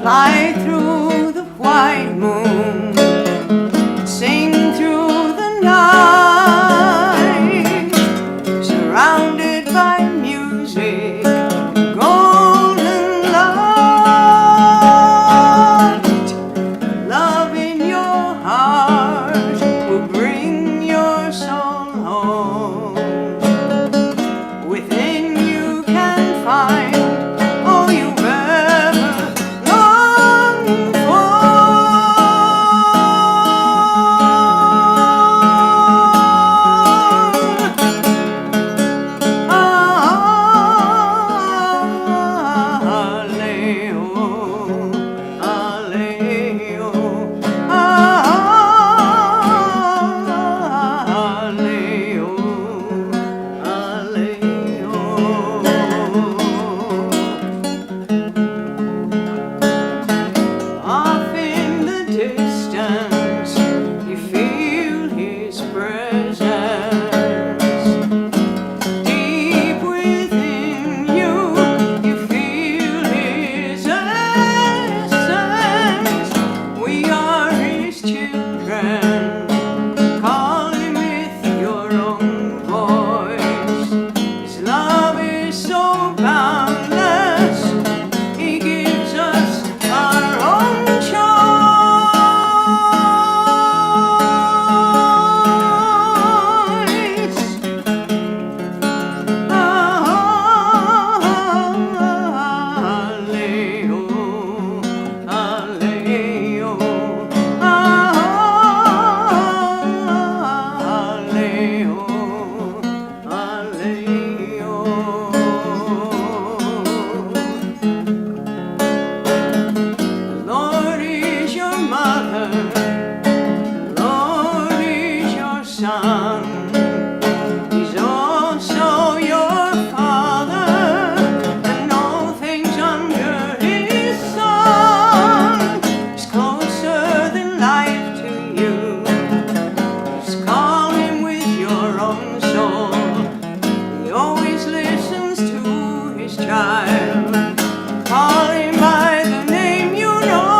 fly through the white moon, sing through the night, surrounded by music, golden light. Love in your heart will bring your soul home. Within you can find all you've ever longed for. Off in the distance, you feel his presence. Deep within you, you feel his essence. We are his children. Call him with your own voice. His love is so boundless. He gives us our own choice. Lord is your mother, Lord is your son. He's also your father, and all things under his sun. He's closer than life to you. Just call him with your own soul. He always listens to his child. Call him by the name you know.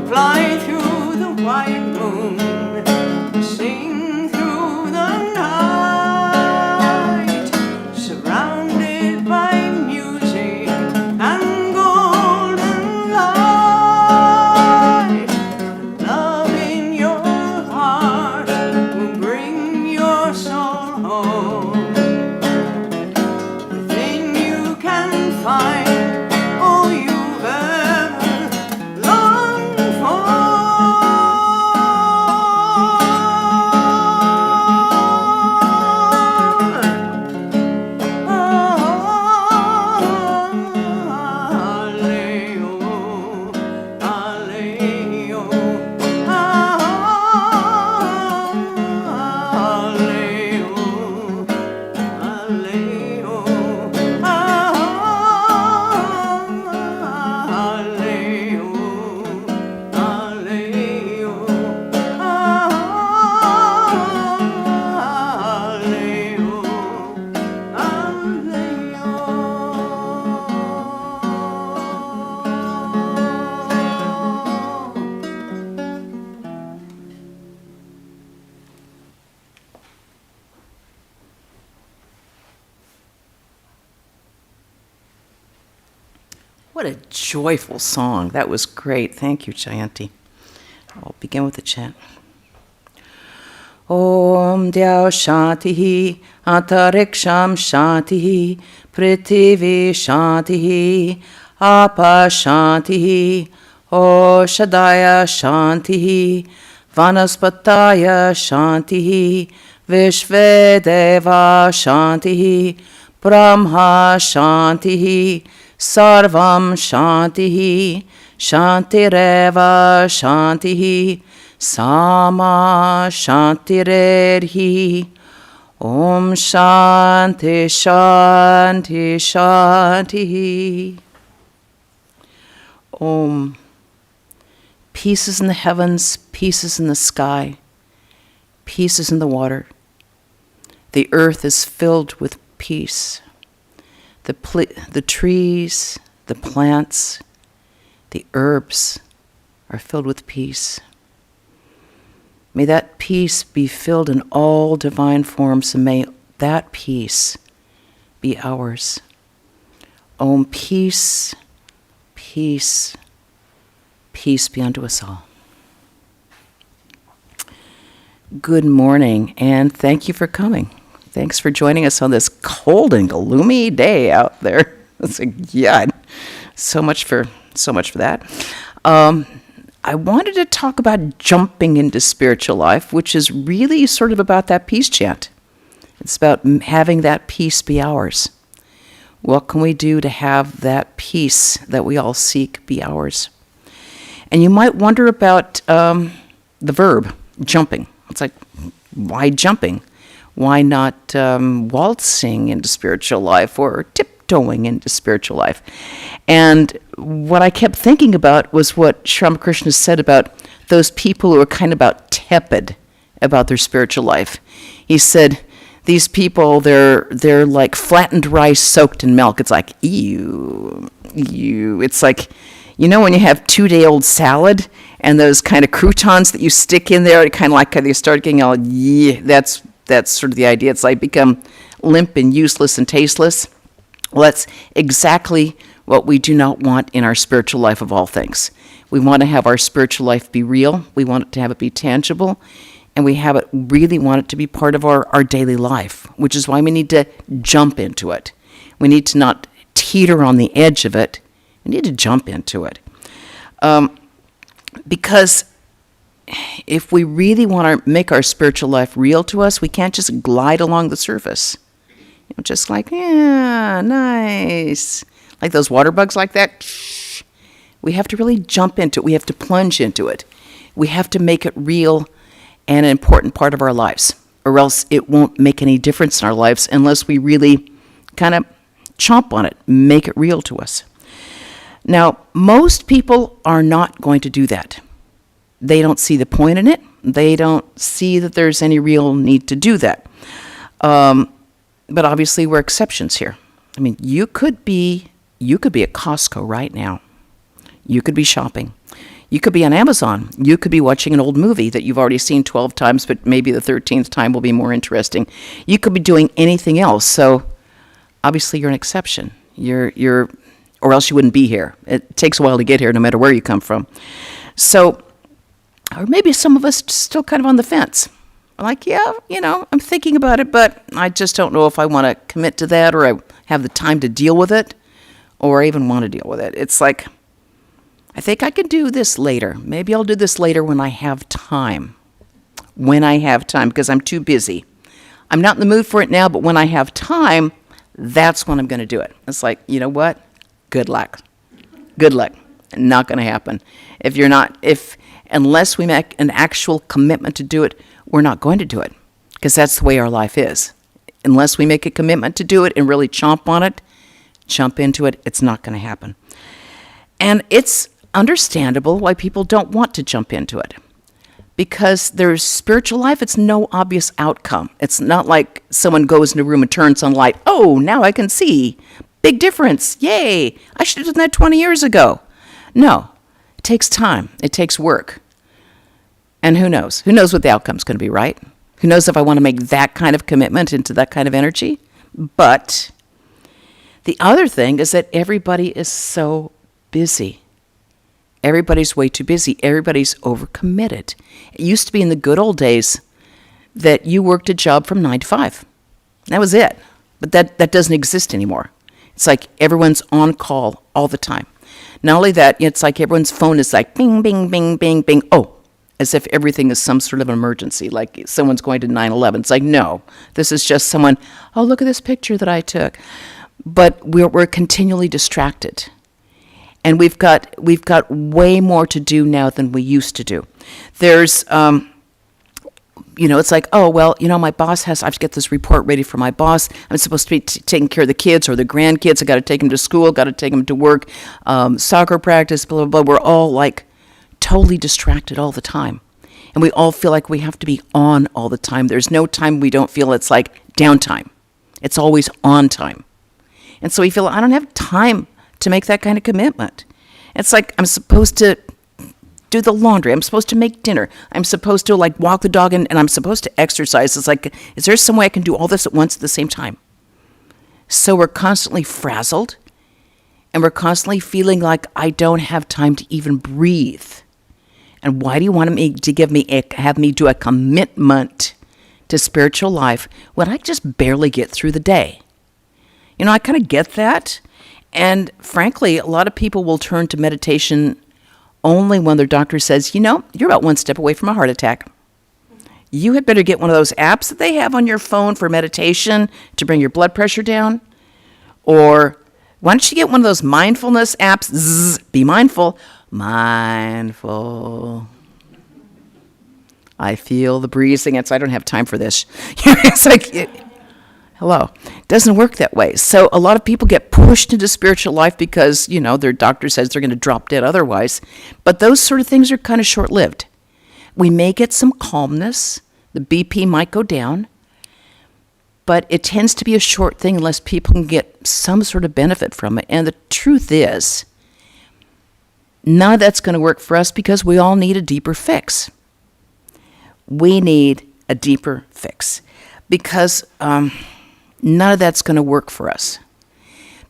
Fly through the white moon, sing through the night, surrounded by music and golden light. Love in your heart will bring your soul home. Within you can find all you've ever longed for. What a joyful song. That was great. Thank you, Jayanti. I'll begin with the chant. Om Dhyau Shantihi Antariksham Shantihi Prithvi Shantihi Apa Shantihi Oshadaya Shantihi Vanaspataya Shantihi Vishvedeva Shantihi Brahma Shantihi Sarvam Shantihi Shantireva Shantihi Sama Shantiredhi. Om Shanti Shanti Shanti. Om. Peace is in the heavens, peace is in the sky, peace is in the water. The earth is filled with peace. The trees, the plants, the herbs are filled with peace. May that peace be filled in all divine forms, and may that peace be ours. Om, peace, peace, peace be unto us all. Good morning, and thank you for coming. Thanks for joining us on this cold and gloomy day out there. It's like, yeah, so much for that. I wanted to talk about jumping into spiritual life, which is really sort of about that peace chant. It's about having that peace be ours. What can we do to have that peace that we all seek be ours? And you might wonder about the verb, jumping. It's like, why jumping? Why not waltzing into spiritual life or tiptoeing into spiritual life? And what I kept thinking about was what Sri Ramakrishna said about those people who are kind of about tepid about their spiritual life. He said, these people, they're like flattened rice soaked in milk. It's like, ew. It's like, you know when you have 2-day-old salad and those kind of croutons that you stick in there, it kind of like they start getting all, that's sort of the idea. It's like become limp and useless and tasteless. Well, that's exactly what we do not want in our spiritual life of all things. We want to have our spiritual life be real. We want it to have it be tangible. And we really want it to be part of our daily life, which is why we need to jump into it. We need to not teeter on the edge of it. We need to jump into it. Because if we really want to make our spiritual life real to us, we can't just glide along the surface. Just like, yeah, nice. Like those water bugs like that. We have to really jump into it. We have to plunge into it. We have to make it real and an important part of our lives, or else it won't make any difference in our lives unless we really kind of chomp on it, make it real to us. Now, most people are not going to do that. They don't see the point in it. They don't see that there's any real need to do that. But obviously, we're exceptions here. I mean, you could be at Costco right now. You could be shopping. You could be on Amazon. You could be watching an old movie that you've already seen 12 times, but maybe the 13th time will be more interesting. You could be doing anything else. So obviously you're an exception. Or else you wouldn't be here. It takes a while to get here no matter where you come from. So, or maybe some of us still kind of on the fence. Like, yeah, I'm thinking about it, but I just don't know if I want to commit to that or I have the time to deal with it or I even want to deal with it. It's like, I think I can do this later. Maybe I'll do this later when I have time. When I have time, because I'm too busy. I'm not in the mood for it now, but when I have time, that's when I'm going to do it. It's like, you know what? Good luck. Good luck. Not going to happen. Unless we make an actual commitment to do it, we're not going to do it. Because that's the way our life is. Unless we make a commitment to do it and really jump on it, jump into it, it's not going to happen. And it's understandable why people don't want to jump into it. Because there's spiritual life, it's no obvious outcome. It's not like someone goes in a room and turns on light. Oh, now I can see. Big difference. Yay. I should have done that 20 years ago. No. It takes time. It takes work. And who knows? Who knows what the outcome's going to be, right? Who knows if I want to make that kind of commitment into that kind of energy? But the other thing is that everybody is so busy. Everybody's way too busy. Everybody's overcommitted. It used to be in the good old days that you worked a job from 9 to 5. That was it. But that doesn't exist anymore. It's like everyone's on call all the time. Not only that, it's like everyone's phone is like bing, bing, bing, bing, bing. Oh, as if everything is some sort of an emergency, like someone's going to 9/11. It's like, no, this is just someone, oh, look at this picture that I took. But we're continually distracted. And we've got way more to do now than we used to do. There's it's like, oh, well, my boss I have to get this report ready for my boss. I'm supposed to be taking care of the kids or the grandkids. I got to take them to school, got to take them to work, soccer practice, blah, blah, blah. We're all like totally distracted all the time. And we all feel like we have to be on all the time. There's no time we don't feel it's like downtime. It's always on time. And so we feel, I don't have time to make that kind of commitment. It's like I'm supposed to do the laundry. I'm supposed to make dinner. I'm supposed to like walk the dog and I'm supposed to exercise. It's like, is there some way I can do all this at once at the same time? So we're constantly frazzled and we're constantly feeling like I don't have time to even breathe. And why do you want me to have me do a commitment to spiritual life when I just barely get through the day? I kind of get that. And frankly, a lot of people will turn to meditation only when their doctor says, you're about one step away from a heart attack. You had better get one of those apps that they have on your phone for meditation to bring your blood pressure down. Or why don't you get one of those mindfulness apps? Zzz, be mindful. Mindful. I feel the breathing. I don't have time for this. It's like, hello. It doesn't work that way. So a lot of people get pushed into spiritual life because, their doctor says they're going to drop dead otherwise. But those sort of things are kind of short-lived. We may get some calmness. The BP might go down. But it tends to be a short thing unless people can get some sort of benefit from it. And the truth is, none of that's going to work for us because we all need a deeper fix. We need a deeper fix because none of that's going to work for us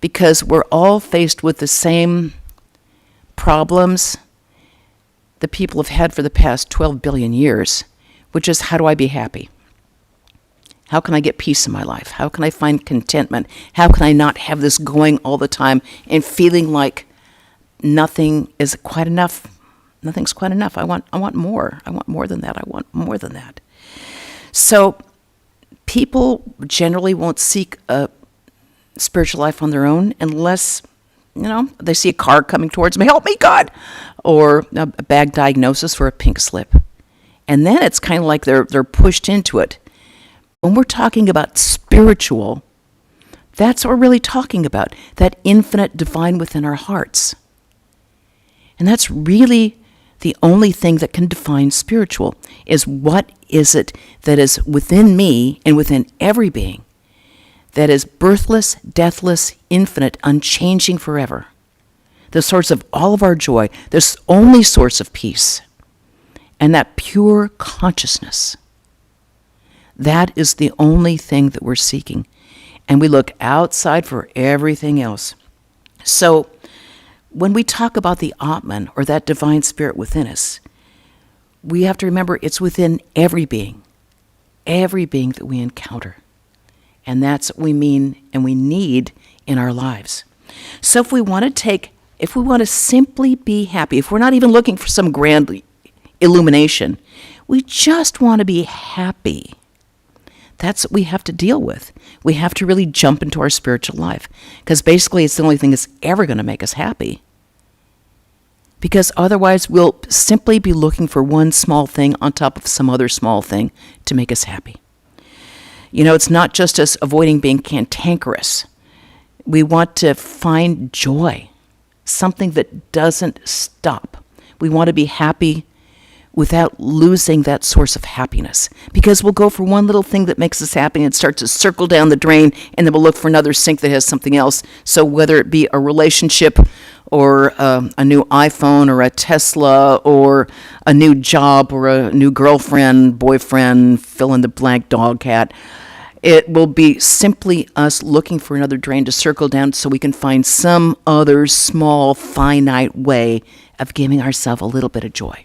because we're all faced with the same problems that people have had for the past 12 billion years, which is, how do I be happy? How can I get peace in my life? How can I find contentment? How can I not have this going all the time and feeling like nothing is quite enough? Nothing's quite enough. I want more. I want more than that. I want more than that. So people generally won't seek a spiritual life on their own unless, they see a car coming towards them. Help me, God! Or a bad diagnosis for a pink slip. And then it's kind of like they're pushed into it. When we're talking about spiritual, that's what we're really talking about. That infinite divine within our hearts. And that's really the only thing that can define spiritual, is what is it that is within me and within every being that is birthless, deathless, infinite, unchanging forever. The source of all of our joy, the only source of peace, and that pure consciousness. That is the only thing that we're seeking. And we look outside for everything else. So when we talk about the Atman, or that divine spirit within us, we have to remember it's within every being that we encounter. And that's what we mean and we need in our lives. So if we want to simply be happy, if we're not even looking for some grand illumination, we just want to be happy. That's what we have to deal with. We have to really jump into our spiritual life, because basically it's the only thing that's ever going to make us happy. Because otherwise we'll simply be looking for one small thing on top of some other small thing to make us happy. It's not just us avoiding being cantankerous. We want to find joy, something that doesn't stop. We want to be happy without losing that source of happiness. Because we'll go for one little thing that makes us happy and start to circle down the drain, and then we'll look for another sink that has something else. So whether it be a relationship or a new iPhone or a Tesla or a new job or a new girlfriend, boyfriend, fill in the blank, dog, cat, it will be simply us looking for another drain to circle down so we can find some other small, finite way of giving ourselves a little bit of joy,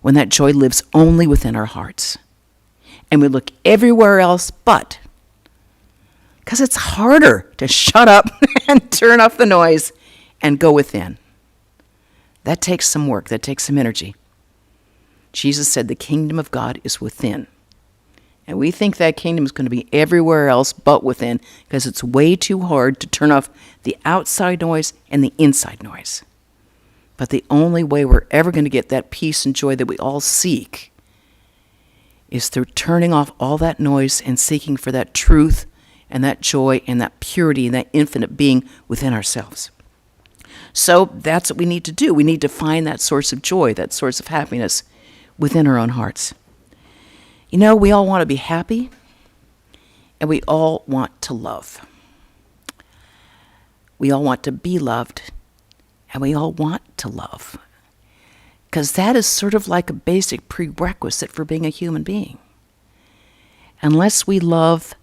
when that joy lives only within our hearts. And we look everywhere else but, because it's harder to shut up and turn off the noise and go within. That takes some work. That takes some energy. Jesus said the kingdom of God is within. And we think that kingdom is going to be everywhere else but within, because it's way too hard to turn off the outside noise and the inside noise. But the only way we're ever going to get that peace and joy that we all seek is through turning off all that noise and seeking for that truth and that joy and that purity and that infinite being within ourselves. So that's what we need to do. We need to find that source of joy, that source of happiness within our own hearts. You know, we all want to be happy, and we all want to love. We all want to be loved, and we all want to love. Because that is sort of like a basic prerequisite for being a human being. Unless we love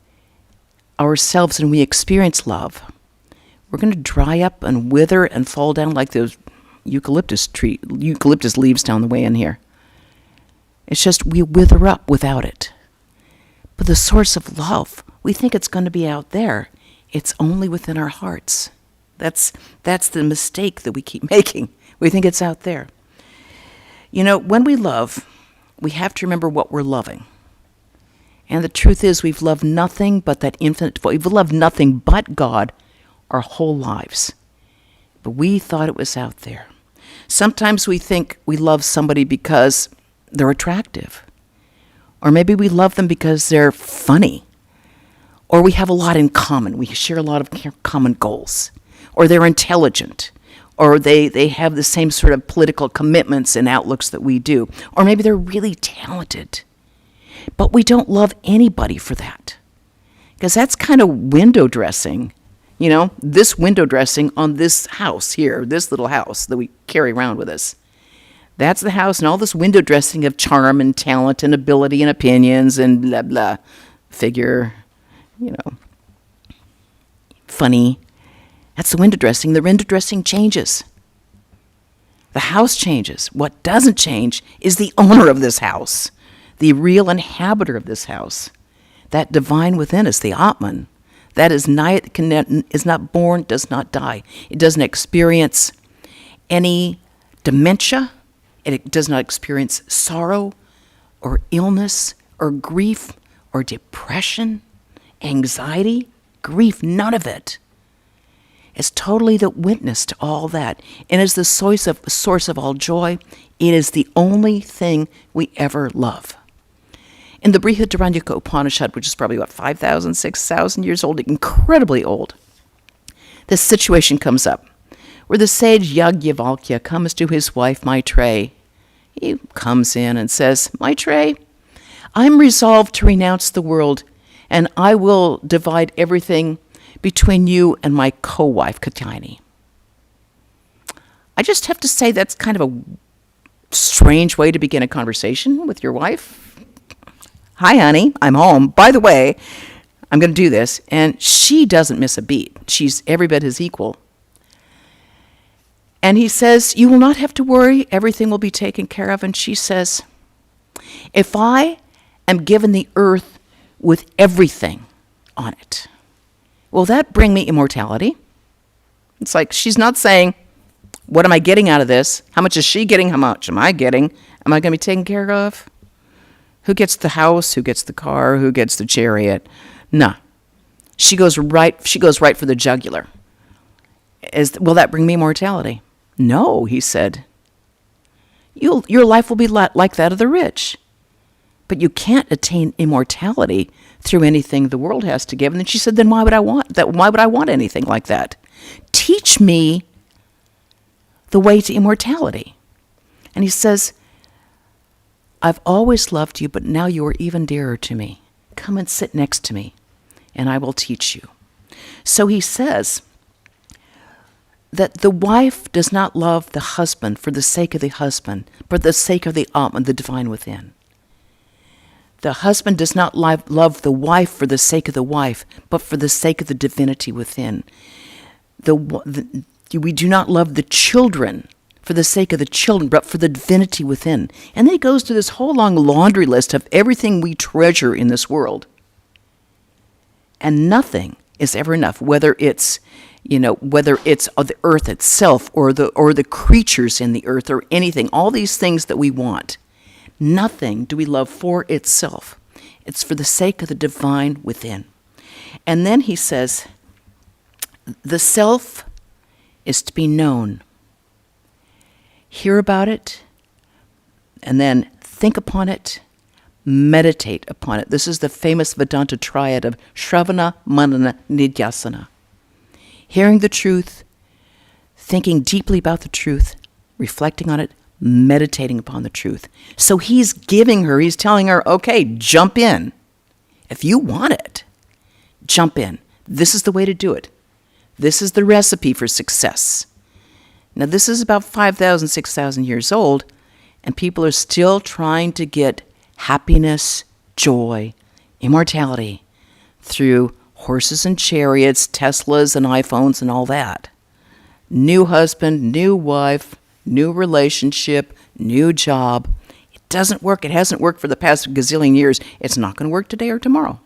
ourselves and we experience love, we're going to dry up and wither and fall down like those eucalyptus leaves down the way in here. It's just we wither up without it. But the source of love, we think it's going to be out there. It's only within our hearts. That's the mistake that we keep making. We think it's out there. You know, when we love, we have to remember what we're loving. And the truth is, we've loved nothing but that infinite, we've loved nothing but God our whole lives. But we thought it was out there. Sometimes we think we love somebody because they're attractive. Or maybe we love them because they're funny. Or we have a lot in common. We share a lot of common goals. Or they're intelligent. Or they have the same sort of political commitments and outlooks that we do. Or maybe they're really talented. But we don't love anybody for that. Because that's kind of window dressing. You know, this window dressing on this house here, this little house that we carry around with us. That's the house, and all this window dressing of charm and talent and ability and opinions and blah, blah. Figure, you know, funny. That's the window dressing. The window dressing changes. The house changes. What doesn't change is the owner of this house, the real inhabitor of this house, that divine within us, the Atman. That is not born, does not die. It doesn't experience any dementia. It does not experience sorrow or illness or grief or depression, anxiety, grief, none of it. It's totally the witness to all that. And is the source of all joy. It is the only thing we ever love. In the Pravrajika Upanishad, which is probably, 5,000, 6,000 years old, incredibly old, this situation comes up, where the sage Yajnavalkya comes to his wife Maitreyi. He comes in and says, Maitreyi, I'm resolved to renounce the world, and I will divide everything between you and my co-wife, Katyayani. I just have to say that's kind of a strange way to begin a conversation with your wife. Hi, honey, I'm home. By the way, I'm going to do this. And she doesn't miss a beat. She's every bit his equal. And he says, you will not have to worry. Everything will be taken care of. And she says, if I am given the earth with everything on it, will that bring me immortality? It's like she's not saying, what am I getting out of this? How much is she getting? How much am I getting? Am I going to be taken care of? Who gets the house? Who gets the car? Who gets the chariot? No. She goes right for the jugular. Will that bring me immortality? No, he said. Your life will be like that of the rich. But you can't attain immortality through anything the world has to give. And then she said, then why would I want that? Why would I want anything like that? Teach me the way to immortality. And he says, I've always loved you, but now you are even dearer to me. Come and sit next to me, and I will teach you. So he says that the wife does not love the husband for the sake of the husband, but the sake of the Atman, the divine within. The husband does not love the wife for the sake of the wife, but for the sake of the divinity within. We do not love the children for the sake of the children, but for the divinity within. And then he goes through this whole long laundry list of everything we treasure in this world. And nothing is ever enough, whether it's the earth itself or the creatures in the earth or anything, all these things that we want. Nothing do we love for itself. It's for the sake of the divine within. And then he says, the self is to be known. Hear about it, and then think upon it, meditate upon it. This is the famous Vedanta triad of Shravana, Manana, Nidhyasana. Hearing the truth, thinking deeply about the truth, reflecting on it, meditating upon the truth. So he's telling her, okay, jump in. If you want it, jump in. This is the way to do it. This is the recipe for success. Now, this is about 5,000, 6,000 years old, and people are still trying to get happiness, joy, immortality through horses and chariots, Teslas and iPhones and all that. New husband, new wife, new relationship, new job. It doesn't work. It hasn't worked for the past gazillion years. It's not going to work today or tomorrow.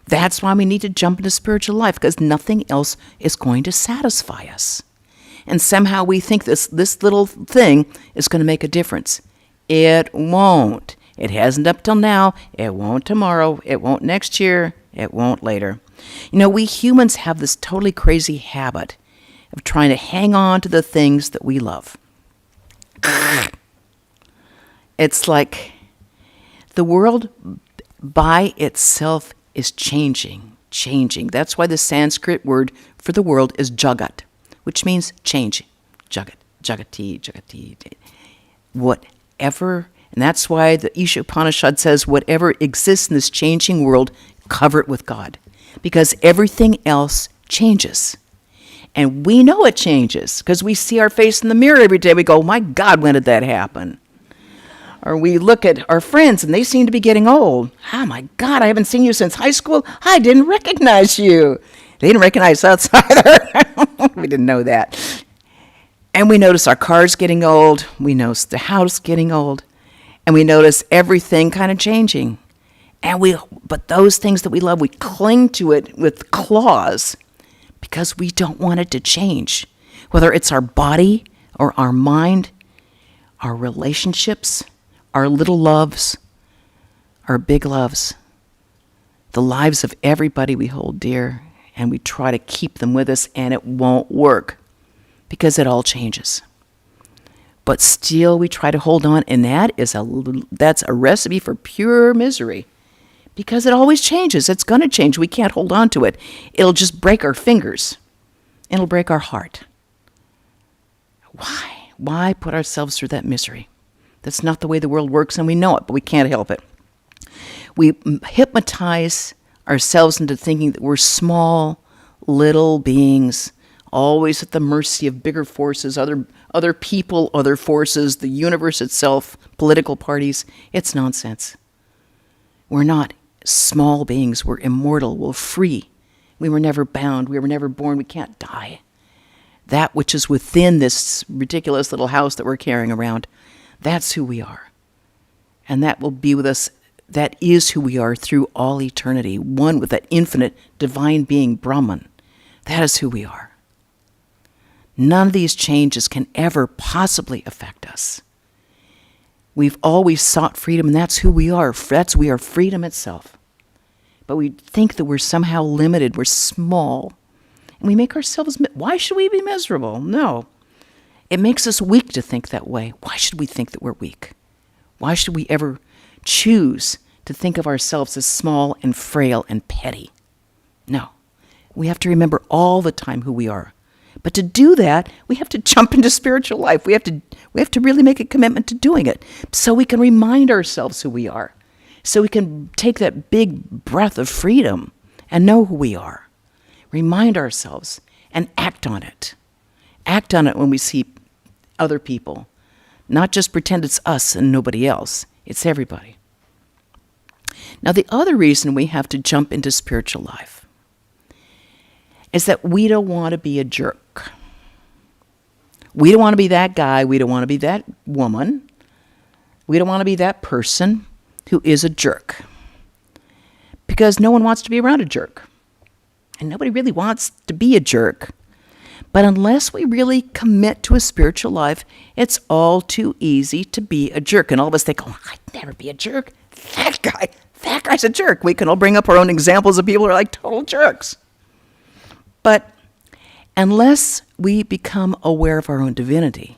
That's why we need to jump into spiritual life, because nothing else is going to satisfy us. And somehow we think this little thing is going to make a difference. It won't. It hasn't up till now. It won't tomorrow. It won't next year. It won't later. You know, we humans have this totally crazy habit of trying to hang on to the things that we love. It's like the world by itself is changing. That's why the Sanskrit word for the world is jagat, which means change. Jagati. Whatever, and that's why the Isha Upanishad says, whatever exists in this changing world, cover it with God. Because everything else changes. And we know it changes, because we see our face in the mirror every day. We go, my God, when did that happen? Or we look at our friends and they seem to be getting old. Oh my God, I haven't seen you since high school. I didn't recognize you. They didn't recognize us either. We didn't know that. And we notice our cars getting old. We notice the house getting old. And we notice everything kind of changing. But those things that we love, we cling to it with claws because we don't want it to change. Whether it's our body or our mind, our relationships, our little loves, our big loves, the lives of everybody we hold dear, and we try to keep them with us, and it won't work because it all changes. But still we try to hold on, and that's a recipe for pure misery because it always changes. It's going to change. We can't hold on to it. It'll just break our fingers. It'll break our heart. Why? Why put ourselves through that misery? That's not the way the world works, and we know it, but we can't help it. We hypnotize ourselves into thinking that we're small, little beings, always at the mercy of bigger forces, other people, other forces, the universe itself, political parties. It's nonsense. We're not small beings. We're immortal. We're free. We were never bound. We were never born. We can't die. That which is within this ridiculous little house that we're carrying around, that's who we are. And that will be with us. That is who we are through all eternity, one with that infinite divine being, Brahman. That is who we are. None of these changes can ever possibly affect us. We've always sought freedom, and that's who we are. We are freedom itself. But we think that we're somehow limited, we're small, and we make ourselves, why should we be miserable? No. It makes us weak to think that way. Why should we think that we're weak? Why should we ever choose to think of ourselves as small and frail and petty? No. We have to remember all the time who we are. But to do that, we have to jump into spiritual life. We have to really make a commitment to doing it so we can remind ourselves who we are. So we can take that big breath of freedom and know who we are. Remind ourselves and act on it. Act on it when we see other people. Not just pretend it's us and nobody else. It's everybody. Now, the other reason we have to jump into spiritual life is that we don't want to be a jerk. We don't want to be that guy. We don't want to be that woman. We don't want to be that person who is a jerk. Because no one wants to be around a jerk. And nobody really wants to be a jerk. But unless we really commit to a spiritual life, it's all too easy to be a jerk. And all of us think, oh, I'd never be a jerk. that guy's a jerk. We can all bring up our own examples of people who are like total jerks. But unless we become aware of our own divinity,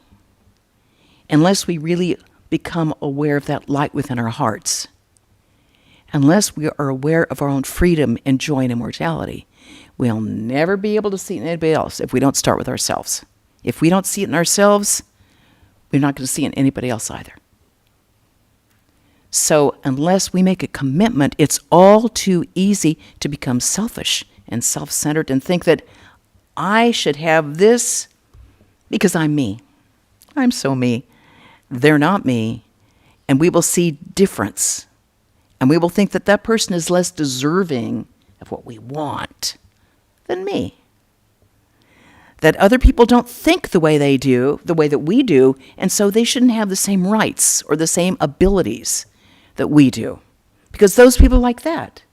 unless we really become aware of that light within our hearts, unless we are aware of our own freedom and joy and immortality, we'll never be able to see it in anybody else if we don't start with ourselves. If we don't see it in ourselves, we're not going to see it in anybody else either. So unless we make a commitment, it's all too easy to become selfish and self-centered and think that I should have this because I'm me. I'm so me. They're not me. And we will see difference. And we will think that that person is less deserving of what we want than me. That other people don't think the way they do, the way that we do, and so they shouldn't have the same rights or the same abilities that we do. Because those people like that,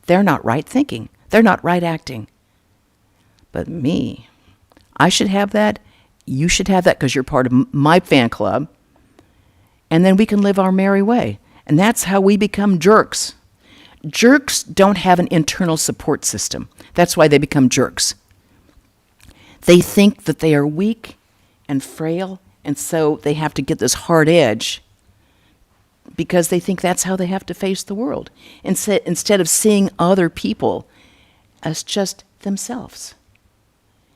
they're not right thinking. They're not right acting. But me, I should have that. You should have that because you're part of my fan club. And then we can live our merry way. And that's how we become jerks. Jerks don't have an internal support system. That's why they become jerks. They think that they are weak and frail, and so they have to get this hard edge because they think that's how they have to face the world, instead of seeing other people as just themselves.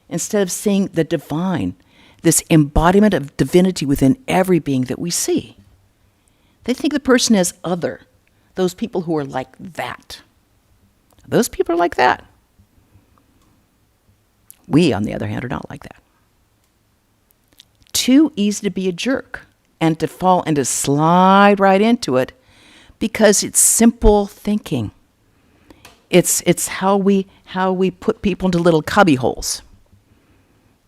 Instead of seeing the divine, this embodiment of divinity within every being that we see. They think the person is other. Those people who are like that. Those people are like that. We, on the other hand, are not like that. Too easy to be a jerk and to fall and to slide right into it because it's simple thinking. It's how we put people into little cubby holes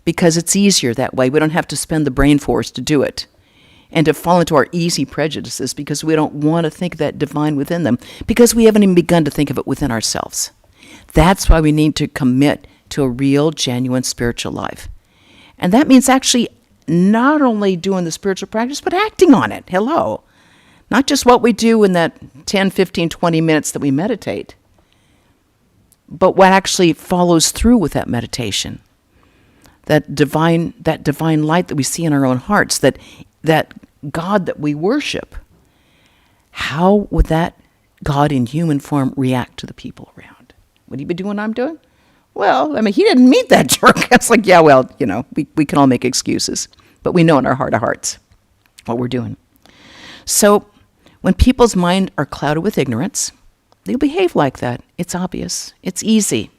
because it's easier that way. We don't have to spend the brain force to do it and to fall into our easy prejudices because we don't want to think that divine within them because we haven't even begun to think of it within ourselves. That's why we need to commit to a real, genuine spiritual life. And that means actually not only doing the spiritual practice, but acting on it. Hello. Not just what we do in that 10, 15, 20 minutes that we meditate, but what actually follows through with that meditation. That divine light that we see in our own hearts, that God that we worship. How would that God in human form react to the people around? Would he be doing what I'm doing? Well, I mean, he didn't meet that jerk. It's like, yeah, well, we can all make excuses. But we know in our heart of hearts what we're doing. So when people's minds are clouded with ignorance, they'll behave like that. It's obvious. It's easy.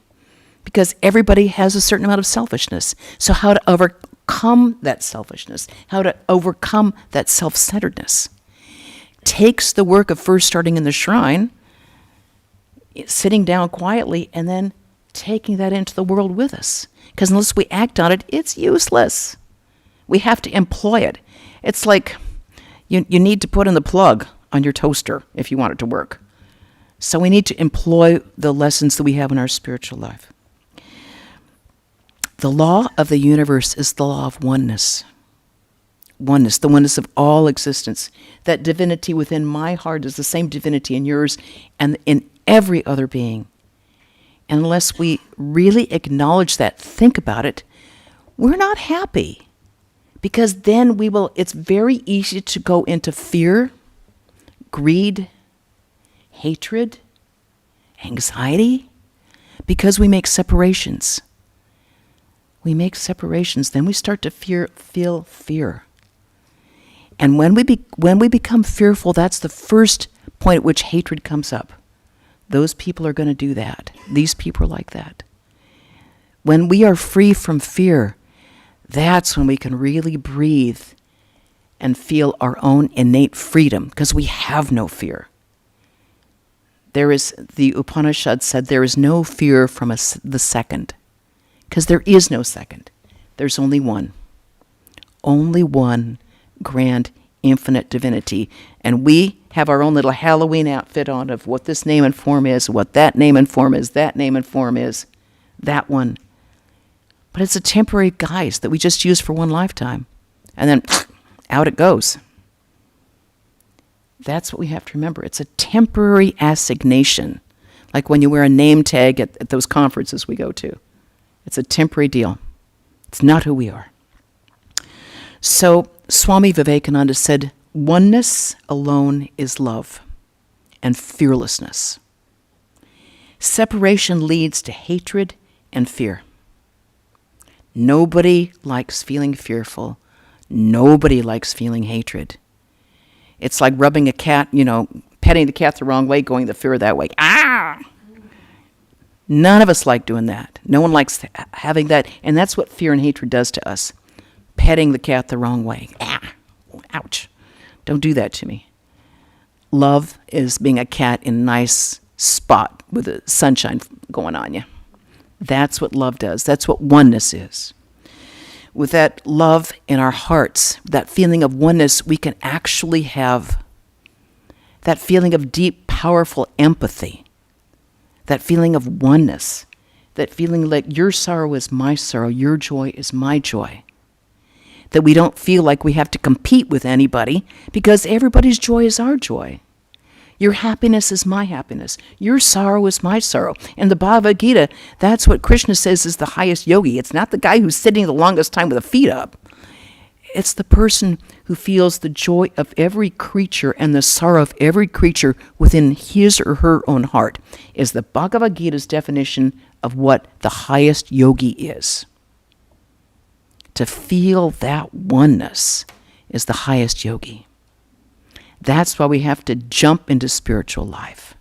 Because everybody has a certain amount of selfishness. So how to overcome that selfishness, how to overcome that self-centeredness, takes the work of first starting in the shrine, sitting down quietly, and then taking that into the world with us. Because unless we act on it, it's useless. We have to employ it. It's like you need to put in the plug on your toaster if you want it to work. So we need to employ the lessons that we have in our spiritual life. The law of the universe is the law of oneness. Oneness, the oneness of all existence. That divinity within my heart is the same divinity in yours and in every other being. And unless we really acknowledge that, think about it, we're not happy. Because then it's very easy to go into fear, greed, hatred, anxiety, because we make separations. We make separations, then we start to feel fear. And when we become fearful, that's the first point at which hatred comes up. Those people are going to do that. These people are like that. When we are free from fear, that's when we can really breathe and feel our own innate freedom, because we have no fear. The Upanishad said there is no fear from the second, because there is no second. There's only one. Only one grand, infinite divinity. And we have our own little Halloween outfit on of what this name and form is, what that name and form is, that name and form is, that one. But it's a temporary guise that we just use for one lifetime. And then out it goes. That's what we have to remember. It's a temporary assignation, like when you wear a name tag at those conferences we go to. It's a temporary deal. It's not who we are. So Swami Vivekananda said, oneness alone is love and fearlessness. Separation leads to hatred and fear. Nobody likes feeling fearful. Nobody likes feeling hatred. It's like rubbing a cat, petting the cat the wrong way, going the fear that way. Ah! None of us like doing that. No one likes having that. And that's what fear and hatred does to us. Petting the cat the wrong way. Ah! Ouch. Don't do that to me. Love is being a cat in a nice spot with the sunshine going on you. That's what love does. That's what oneness is. With that love in our hearts, that feeling of oneness, we can actually have that feeling of deep, powerful empathy, that feeling of oneness, that feeling like your sorrow is my sorrow, your joy is my joy. That we don't feel like we have to compete with anybody because everybody's joy is our joy. Your happiness is my happiness. Your sorrow is my sorrow. In the Bhagavad Gita, that's what Krishna says is the highest yogi. It's not the guy who's sitting the longest time with the feet up. It's the person who feels the joy of every creature and the sorrow of every creature within his or her own heart, is the Bhagavad Gita's definition of what the highest yogi is. To feel that oneness is the highest yogi. That's why we have to jump into spiritual life.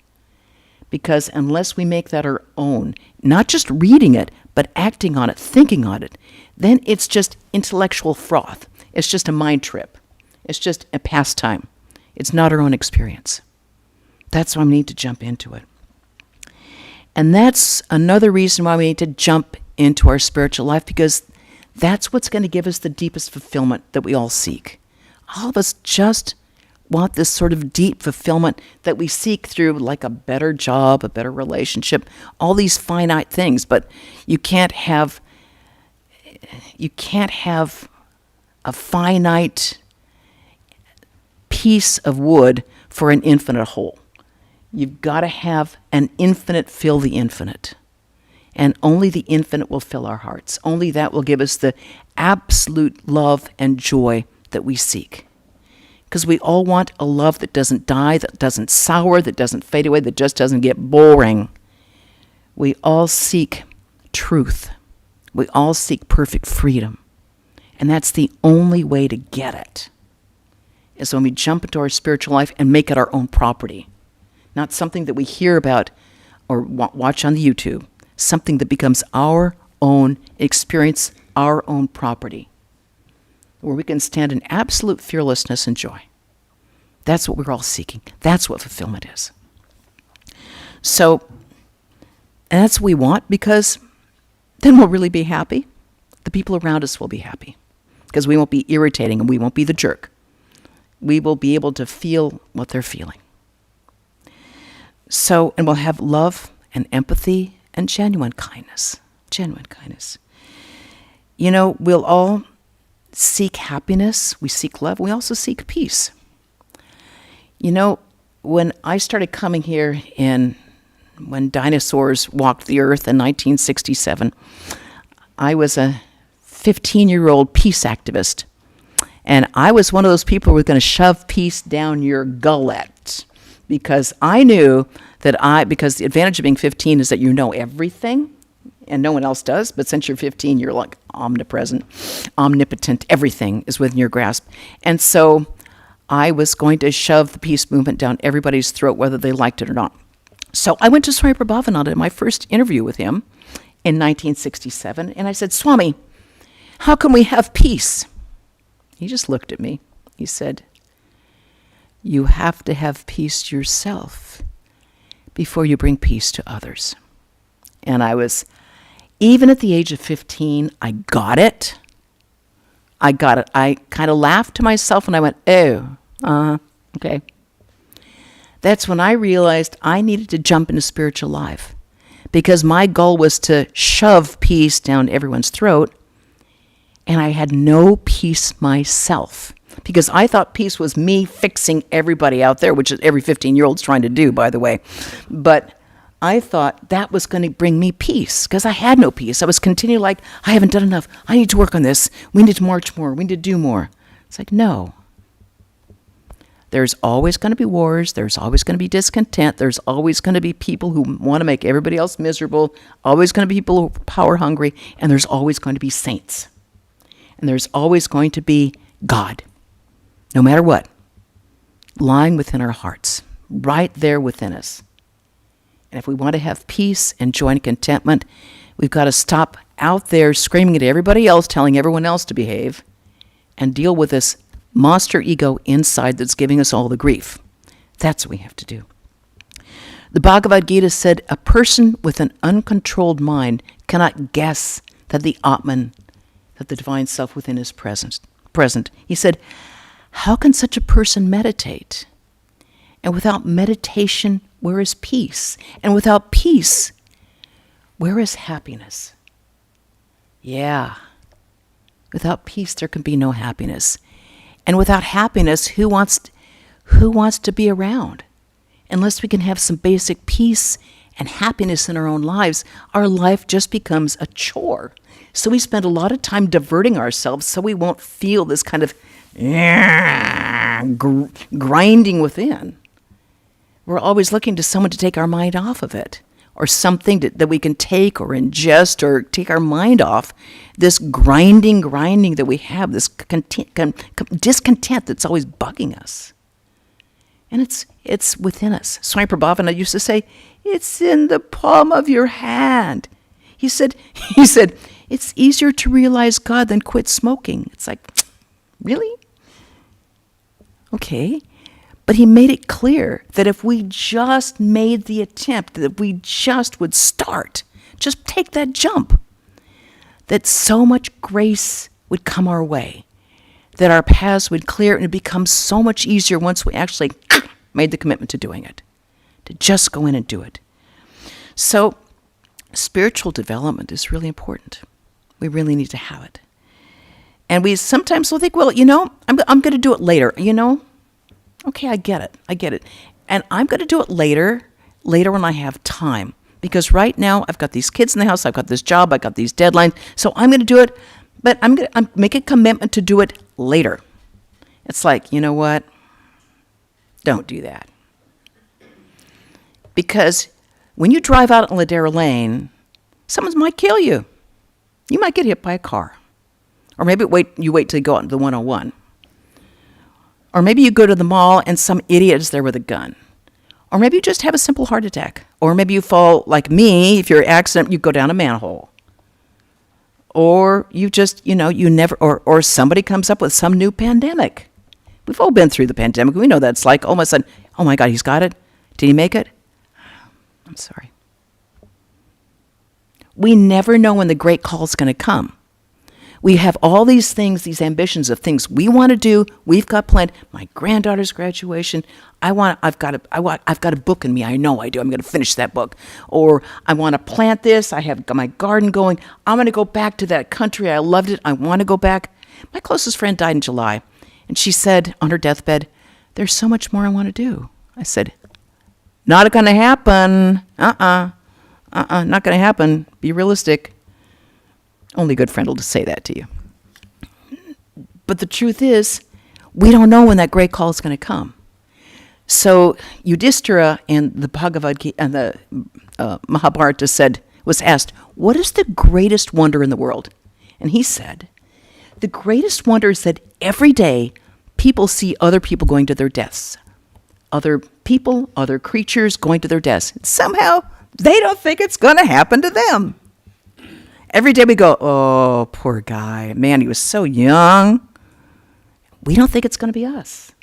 Because unless we make that our own, not just reading it, but acting on it, thinking on it, then it's just intellectual froth. It's just a mind trip. It's just a pastime. It's not our own experience. That's why we need to jump into it. And that's another reason why we need to jump into our spiritual life, because that's what's going to give us the deepest fulfillment that we all seek. All of us just want this sort of deep fulfillment that we seek through, like a better job, a better relationship, all these finite things. But you can't have a finite piece of wood for an infinite whole. You've got to have an infinite fill the infinite. And only the infinite will fill our hearts. Only that will give us the absolute love and joy that we seek. Because we all want a love that doesn't die, that doesn't sour, that doesn't fade away, that just doesn't get boring. We all seek truth. We all seek perfect freedom. And that's the only way to get it, is when we jump into our spiritual life and make it our own property. Not something that we hear about or watch on the YouTube. Something that becomes our own experience, our own property, where we can stand in absolute fearlessness and joy. That's what we're all seeking. That's what fulfillment is. So, and that's what we want, because then we'll really be happy. The people around us will be happy, because we won't be irritating and we won't be the jerk. We will be able to feel what they're feeling. So, and we'll have love and empathy and genuine kindness. Genuine kindness. We'll all seek happiness. We seek love. We also seek peace. When I started coming here when dinosaurs walked the earth in 1967, I was a 15-year-old peace activist. And I was one of those people who were going to shove peace down your gullet. Because I knew because the advantage of being 15 is that you know everything, and no one else does. But since you're 15, you're like omnipresent, omnipotent. Everything is within your grasp. And so I was going to shove the peace movement down everybody's throat, whether they liked it or not. So I went to Swami Prabhavananda in my first interview with him in 1967, and I said, "Swami, how can we have peace?" He just looked at me. He said, "You have to have peace yourself before you bring peace to others." And even at the age of 15, I got it. I kind of laughed to myself and I went, oh, okay. That's when I realized I needed to jump into spiritual life, because my goal was to shove peace down everyone's throat, and I had no peace myself. because I thought peace was me fixing everybody out there, which is every 15-year-old's trying to do, by the way. But I thought that was going to bring me peace, because I had no peace. I was continually like, I haven't done enough. I need to work on this. We need to march more. We need to do more. It's like, no. There's always going to be wars. There's always going to be discontent. There's always going to be people who want to make everybody else miserable. Always going to be people who are power hungry. And there's always going to be saints. And there's always going to be God, no matter what, lying within our hearts, right there within us. And if we want to have peace and joy and contentment, we've got to stop out there screaming at everybody else, telling everyone else to behave, and deal with this monster ego inside that's giving us all the grief. That's what we have to do. The Bhagavad Gita said, a person with an uncontrolled mind cannot guess that the Atman, that the divine self within is present. He said, how can such a person meditate? And without meditation, where is peace? And without peace, where is happiness? Yeah. Without peace, there can be no happiness. And without happiness, who wants to be around? Unless we can have some basic peace and happiness in our own lives, our life just becomes a chore. So we spend a lot of time diverting ourselves so we won't feel this kind of grinding within. We're always looking to someone to take our mind off of it, or something that we can take or ingest or take our mind off this grinding that we have, this discontent that's always bugging us. And it's within us. Swami Prabhavana used to say, it's in the palm of your hand. He said, it's easier to realize God than quit smoking. It's like, really? Okay. But he made it clear that if we just made the attempt, that we just would start, just take that jump, that so much grace would come our way, that our paths would clear, and it would become so much easier once we actually made the commitment to doing it, to just go in and do it. So spiritual development is really important. We really need to have it. And we sometimes will think, well, I'm going to do it later, Okay, I get it. And I'm going to do it later when I have time. Because right now, I've got these kids in the house, I've got this job, I've got these deadlines, so I'm going to do it, but I'm going to make a commitment to do it later. It's like, you know what? Don't do that. Because when you drive out on Ladera Lane, someone might kill you. You might get hit by a car. Or maybe you wait till you go out into the 101. Or maybe you go to the mall and some idiot is there with a gun. Or maybe you just have a simple heart attack. Or maybe you fall, like me, if you're an accident, you go down a manhole. Or you just, you never, or somebody comes up with some new pandemic. We've all been through the pandemic. We know that it's like all of a sudden, oh my God, he's got it. Did he make it? I'm sorry. We never know when the great call is going to come. We have all these things, these ambitions of things we want to do. We've got planned. My granddaughter's graduation. I've got a book in me. I know I do. I'm going to finish that book. Or I want to plant this. I have my garden going. I'm going to go back to that country. I loved it. I want to go back. My closest friend died in July. And she said on her deathbed, there's so much more I want to do. I said, not going to happen. Not going to happen. Be realistic. Only a good friend will say that to you. But the truth is, we don't know when that great call is going to come. So Yudhishthira in the Bhagavad Gita and the Mahabharata was asked, what is the greatest wonder in the world? And he said, the greatest wonder is that every day people see other people going to their deaths. Other people, other creatures going to their deaths. Somehow they don't think it's going to happen to them. Every day we go, oh, poor guy. Man, he was so young. We don't think it's going to be us.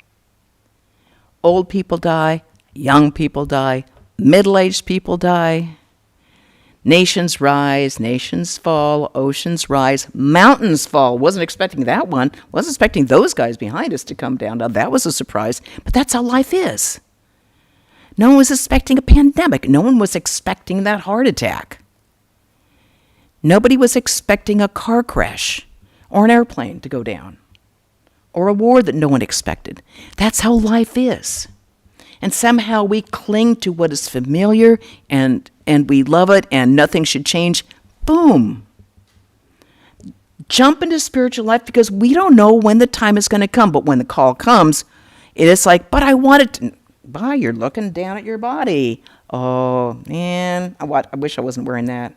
Old people die. Young people die. Middle-aged people die. Nations rise. Nations fall. Oceans rise. Mountains fall. Wasn't expecting that one. Wasn't expecting those guys behind us to come down. Now, that was a surprise. But that's how life is. No one was expecting a pandemic. No one was expecting that heart attack. Nobody was expecting a car crash or an airplane to go down or a war that no one expected. That's how life is. And somehow we cling to what is familiar and we love it and nothing should change. Boom. Jump into spiritual life because we don't know when the time is going to come. But when the call comes, it is like, but I wanted to. Bye, you're looking down at your body. Oh, man. I wish I wasn't wearing that.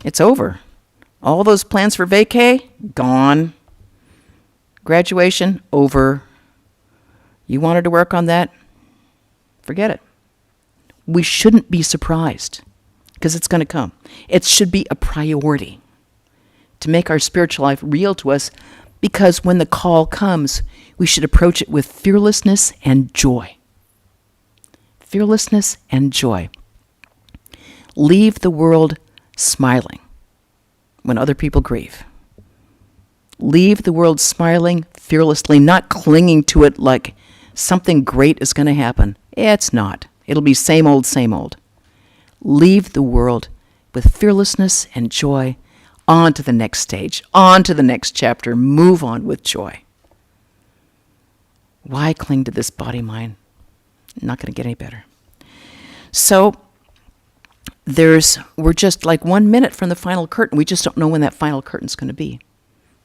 It's over. All those plans for vacay, gone. Graduation, over. You wanted to work on that? Forget it. We shouldn't be surprised because it's going to come. It should be a priority to make our spiritual life real to us because when the call comes, we should approach it with fearlessness and joy. Fearlessness and joy. Leave the world smiling when other people grieve. Leave the world smiling fearlessly, not clinging to it like something great is going to happen. It's not. It'll be same old, same old. Leave the world with fearlessness and joy. On to the next stage, on to the next chapter. Move on with joy. Why cling to this body mind? Not going to get any better. So we're just like 1 minute from the final curtain. We just don't know when that final curtain's going to be.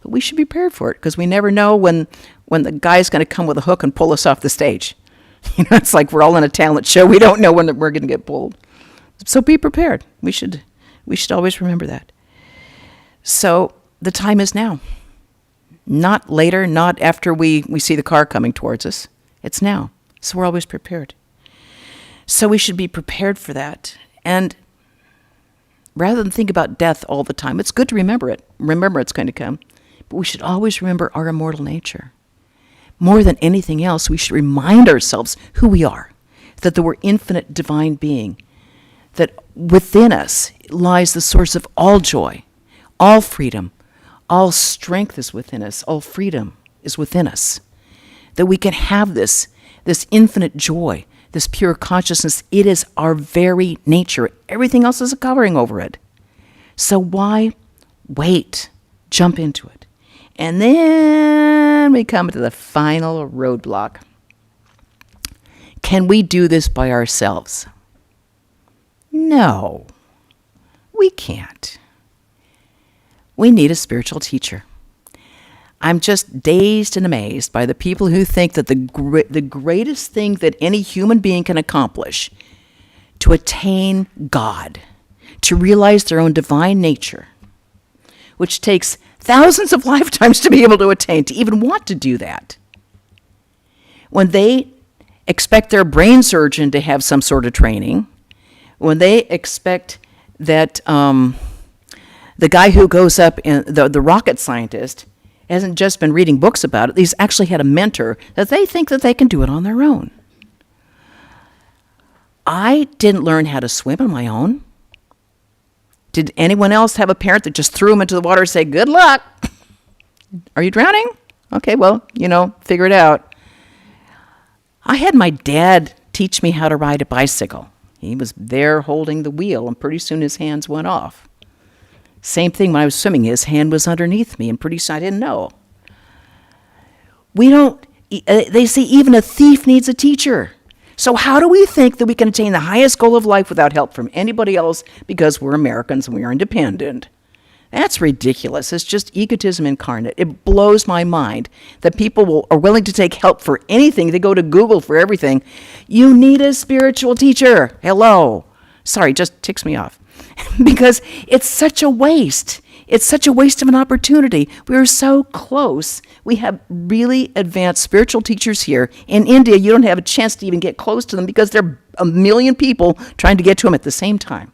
But we should be prepared for it because we never know when the guy's going to come with a hook and pull us off the stage. You know, it's like we're all in a talent show. We don't know when we're going to get pulled. So be prepared. We should always remember that. So the time is now. Not later, not after we see the car coming towards us. It's now. So we're always prepared. So we should be prepared for that. And rather than think about death all the time, it's good to remember it. Remember it's going to come. But we should always remember our immortal nature. More than anything else, we should remind ourselves who we are, that we're infinite divine being, that within us lies the source of all joy, all freedom, all strength is within us, all freedom is within us, that we can have this infinite joy, this pure consciousness. It is our very nature. Everything else is a covering over it. So why wait? Jump into it. And then we come to the final roadblock. Can we do this by ourselves? No, we can't. We need a spiritual teacher. I'm just dazed and amazed by the people who think that the greatest thing that any human being can accomplish to attain God, to realize their own divine nature, which takes thousands of lifetimes to be able to attain, to even want to do that. When they expect their brain surgeon to have some sort of training, when they expect that the guy who goes up, the rocket scientist, hasn't just been reading books about it, he's actually had a mentor, that they think that they can do it on their own. I didn't learn how to swim on my own. Did anyone else have a parent that just threw him into the water and say, good luck? Are you drowning? Okay, well, figure it out. I had my dad teach me how to ride a bicycle. He was there holding the wheel, and pretty soon his hands went off. Same thing when I was swimming. His hand was underneath me, and pretty soon I didn't know. They say even a thief needs a teacher. So how do we think that we can attain the highest goal of life without help from anybody else because we're Americans and we are independent? That's ridiculous. It's just egotism incarnate. It blows my mind that people are willing to take help for anything. They go to Google for everything. You need a spiritual teacher. Hello. Sorry, just ticks me off. Because it's such a waste. It's such a waste of an opportunity. We are so close. We have really advanced spiritual teachers here. In India, you don't have a chance to even get close to them because there are a million people trying to get to them at the same time.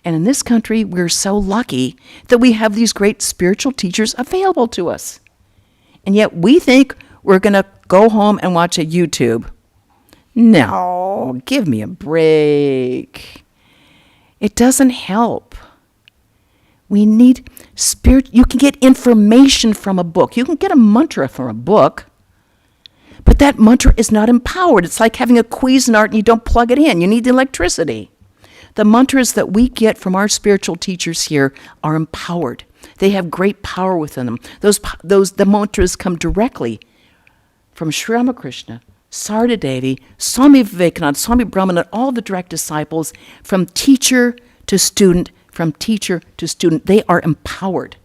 And in this country, we're so lucky that we have these great spiritual teachers available to us. And yet we think we're going to go home and watch a YouTube. No, give me a break. It doesn't help. We need spirit. You can get information from a book. You can get a mantra from a book, but that mantra is not empowered. It's like having a Cuisinart and you don't plug it in. You need the electricity. The mantras that we get from our spiritual teachers here are empowered. They have great power within them. The mantras come directly from Sri Ramakrishna, Sarada Devi, Swami Vivekananda, Swami Brahman, and all the direct disciples, from teacher to student, from teacher to student. They are empowered.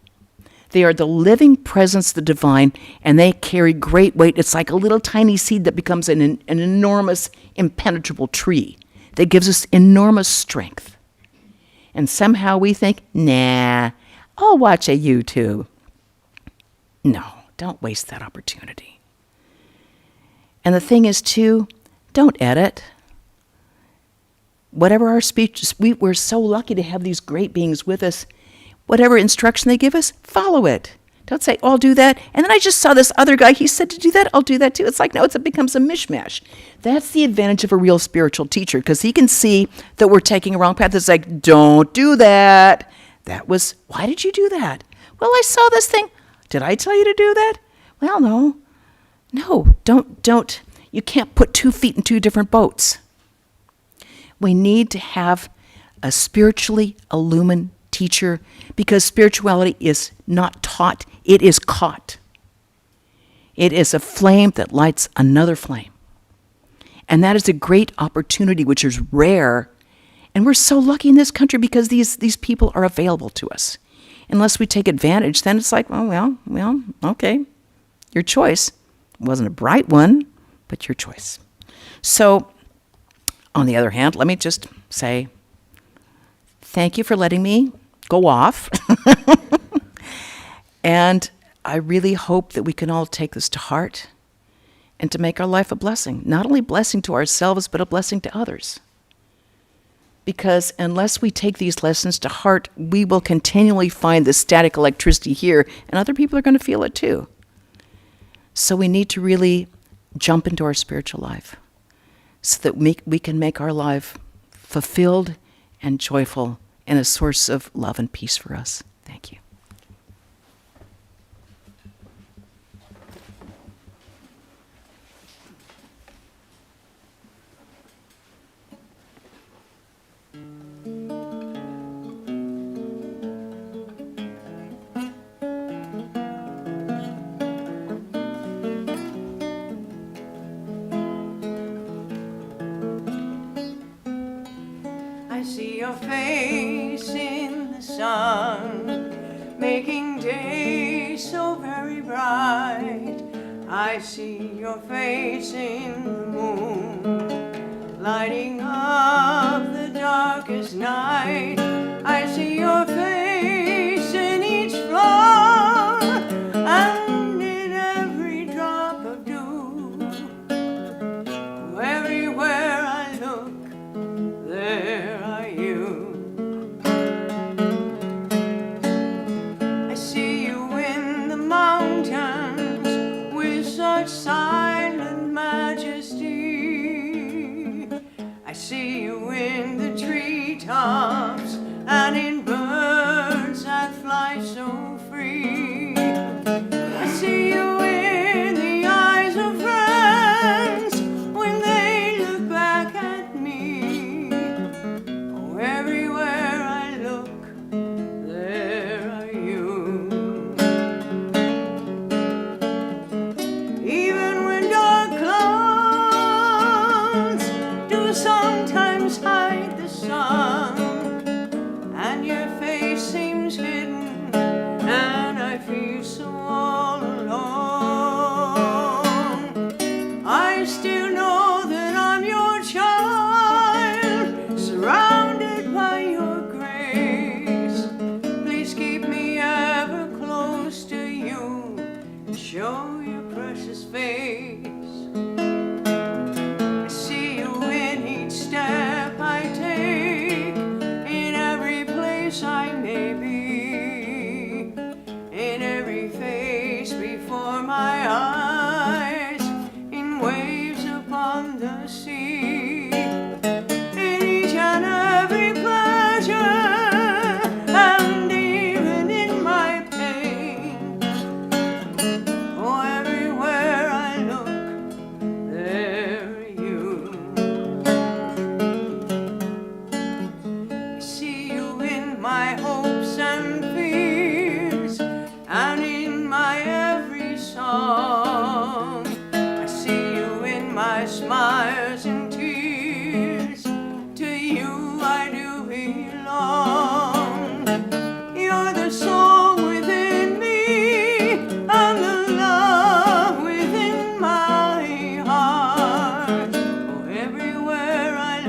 They are the living presence of the divine, and they carry great weight. It's like a little tiny seed that becomes an enormous, impenetrable tree that gives us enormous strength. And somehow we think, nah, I'll watch a YouTube. No, don't waste that opportunity. And the thing is, too, don't edit. Whatever our speech, we're so lucky to have these great beings with us. Whatever instruction they give us, follow it. Don't say, oh, I'll do that. And then I just saw this other guy, he said to do that, I'll do that too. It's like, no, it becomes a mishmash. That's the advantage of a real spiritual teacher, because he can see that we're taking a wrong path. It's like, don't do that. Why did you do that? Well, I saw this thing. Did I tell you to do that? Well, no. No, don't. You can't put 2 feet in 2 different boats. We need to have a spiritually illumined teacher, because spirituality is not taught, it is caught. It is a flame that lights another flame. And that is a great opportunity, which is rare. And we're so lucky in this country because these people are available to us. Unless we take advantage, then it's like, oh, well, okay, your choice. It wasn't a bright one, but your choice. So, on the other hand, let me just say, thank you for letting me go off. And I really hope that we can all take this to heart and to make our life a blessing. Not only a blessing to ourselves, but a blessing to others. Because unless we take these lessons to heart, we will continually find the static electricity here, and other people are going to feel it too. So we need to really jump into our spiritual life so that we can make our life fulfilled and joyful and a source of love and peace for us. Thank you. I see your face in the sun, making days so very bright. I see your face in the moon, lighting up the darkest night. I see your face in each flower and in every drop of dew. Everywhere I look, there are you. I see you in the mountains with such silent majesty. I see you in the treetops and in birds that fly so free. I see you in the eyes of friends when they look back at me. Oh, everywhere I look, there are you. Even when dark clouds do sometimes hide the sun, and your face seems hidden, and I feel so all alone, I still know that I'm your child, surrounded by your grace. Please keep me ever close to you and show your precious face. I see you in each step I take,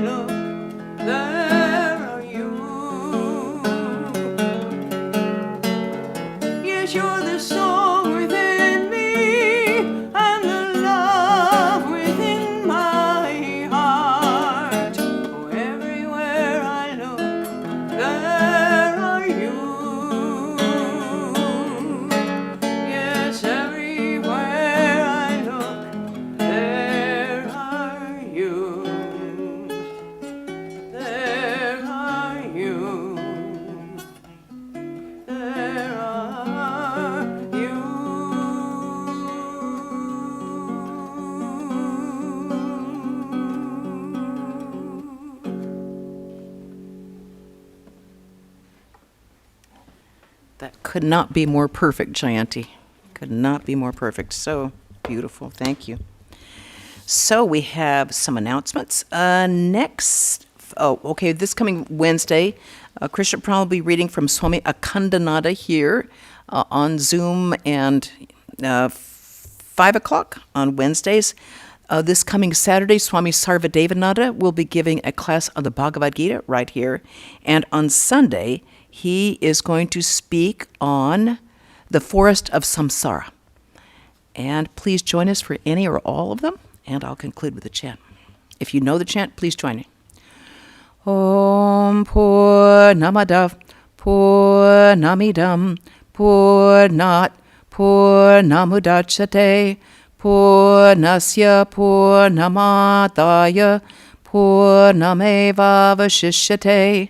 look, there are you. Yes, you're the song within me and the love within my heart. Oh, everywhere I look, there are you. Yes, everywhere I look, there are you. There are you. There are you. That could not be more perfect, Jayanti. Could not be more perfect. So beautiful. Thank you. So we have some announcements. This coming Wednesday, Krishna Prana will be reading from Swami Akhandananda here on Zoom and 5 o'clock on Wednesdays. This coming Saturday, Swami Sarvadevananda will be giving a class on the Bhagavad Gita right here. And on Sunday, he is going to speak on the forest of samsara. And please join us for any or all of them, and I'll conclude with a chant. If you know the chant, please join me. Om Purnamadav Purnamidam Purnat Purnamudachyate Purnasya Purnamadaya Purnamevavashishyate.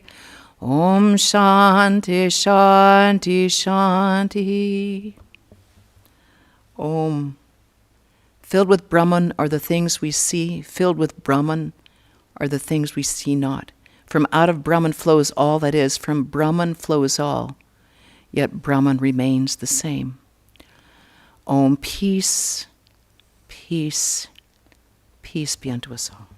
Om Shanti Shanti Shanti. Om. Filled with Brahman are the things we see. Filled with Brahman are the things we see not. From out of Brahman flows all that is. From Brahman flows all. Yet Brahman remains the same. Om, peace, peace, peace be unto us all.